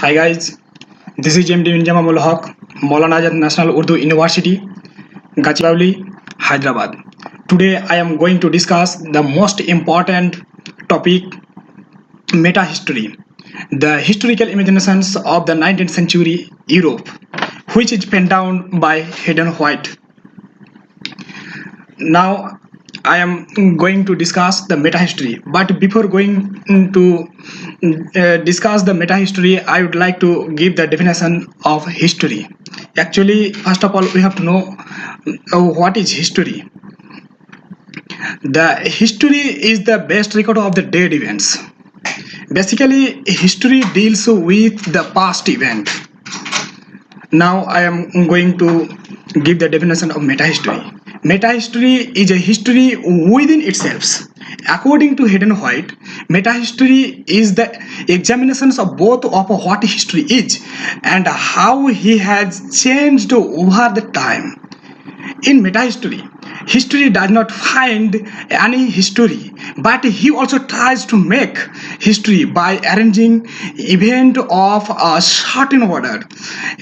Hi guys, this is MD Injama Mulhaq, Maulana Azad National Urdu University, Gachibowli, Hyderabad. Today I am going to discuss the most important topic, metahistory, the historical imaginations of the 19th century Europe, which is penned down by Hayden. Now I am going to discuss the metahistory, but before going to discuss the metahistory, I would like to give the definition of history. Actually, first of all, we have to know what is history. The history is the best record of the dead events. Basically, history deals with the past event. Now I am going to give the definition of metahistory. Metahistory is a history within itself. According to Hayden, metahistory is the examinations of both of what history is and how he has changed over the time. In metahistory, history does not find any history, but he also tries to make history by arranging event of a certain order.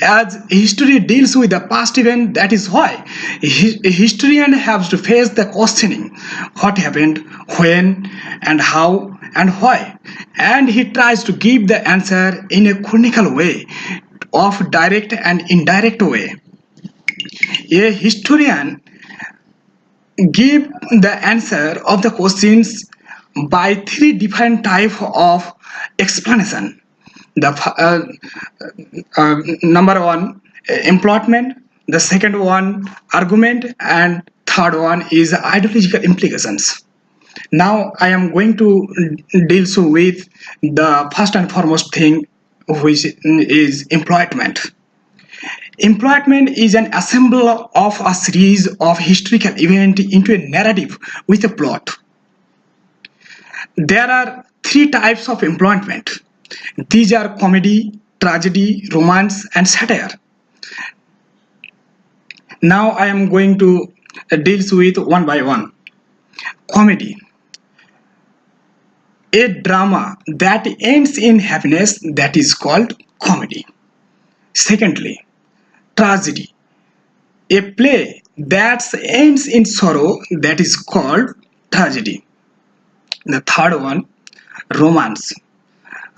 As history deals with the past event, that is why a historian has to face the questioning: what happened, when, and how, and why. And he tries to give the answer in a chronicle way, of direct and indirect way. A historian give the answer of the questions by three different type of explanation. The number one, employment. The second one, argument, and third one is ideological implications. Now I am going to deal with the first and foremost thing, which is employment. Employment is an assembly of a series of historical events into a narrative with a plot. There are three types of employment. These are comedy, tragedy, romance, and satire. Now I am going to deal with one by one. Comedy. A drama that ends in happiness, that is called comedy. Secondly, tragedy. A play that ends in sorrow, that is called tragedy. The third one, romance.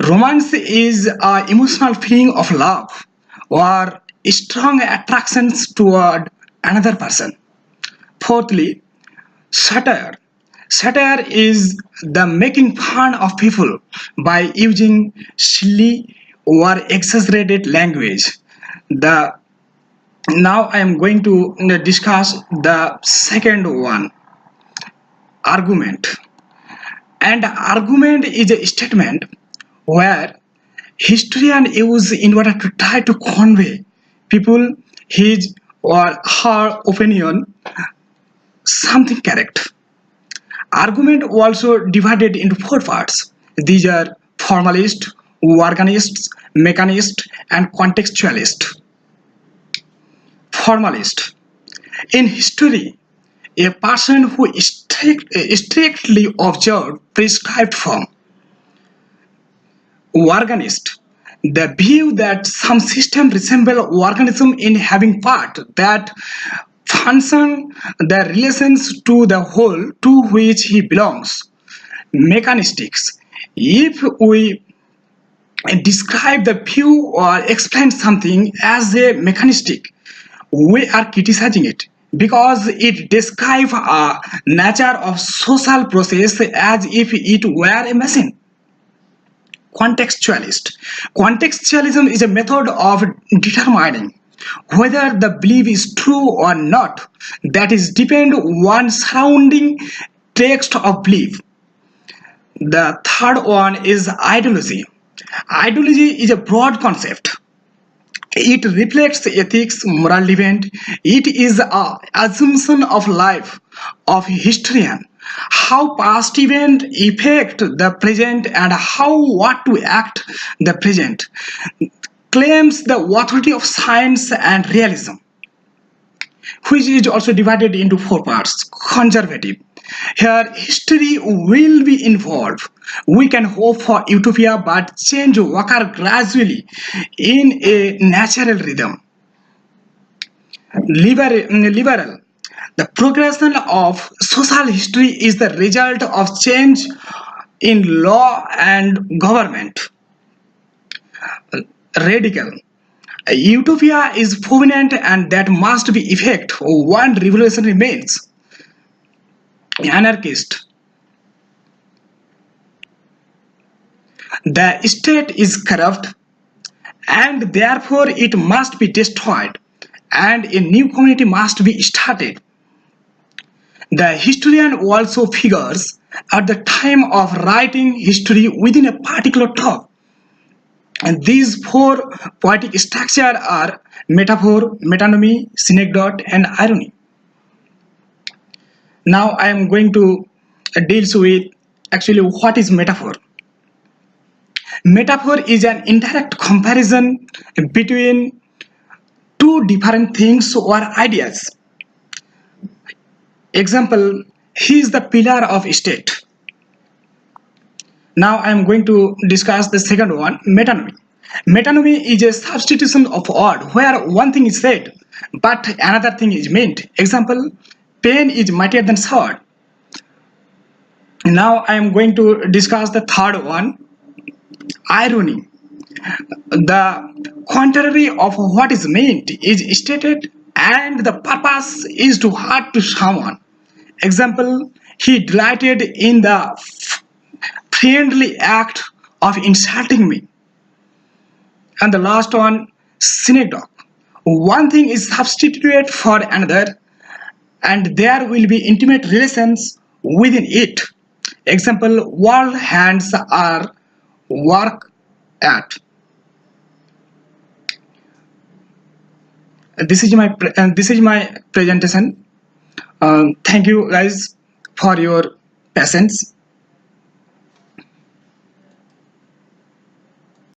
Romance is an emotional feeling of love or strong attractions toward another person. Fourthly, satire. Satire is the making fun of people by using silly or exaggerated language. Now I am going to discuss the second one, argument. And argument is a statement where historian use in order to try to convey people his or her opinion something correct. Argument also divided into four parts. These are formalist, organist, mechanist, and contextualist. Formalist. In history, a person who strictly observed prescribed form. Organist. The view that some system resemble organism in having part that function the relations to the whole to which he belongs. Mechanistics. If we describe the view or explain something as a mechanistic, we are criticizing it because it describes a nature of social process as if it were a machine. Contextualist. Contextualism is a method of determining whether the belief is true or not. That is depend on surrounding text of belief. The third one is ideology. Ideology is a broad concept. It reflects ethics, moral event. It is an assumption of life of historian, how past event affect the present and how what to act the present. Claims the authority of science and realism, which is also divided into four parts. Conservative. Here, history will be involved. We can hope for utopia, but change will occur gradually in a natural rhythm. Liberal. The progression of social history is the result of change in law and government. Radical. Utopia is permanent and that must be effect. One revolution remains. Anarchist. The state is corrupt and therefore it must be destroyed and a new community must be started. The historian also figures at the time of writing history within a particular topic. And these four poetic structures are metaphor, metonymy, synecdoche, and irony. Now I am going to deal with actually what is metaphor. Metaphor is an indirect comparison between two different things or ideas. Example, he is the pillar of state. Now I am going to discuss the second one, metonymy. Metonymy is a substitution of word where one thing is said but another thing is meant. Example, pen is mightier than sword. Now I am going to discuss the third one, irony. The contrary of what is meant is stated and the purpose is to hurt to someone. Example, he delighted in the friendly act of insulting me. And the last one, synecdoche. One thing is substituted for another and there will be intimate relations within it. Example, world hands are work at. This is my presentation. Thank you guys for your patience.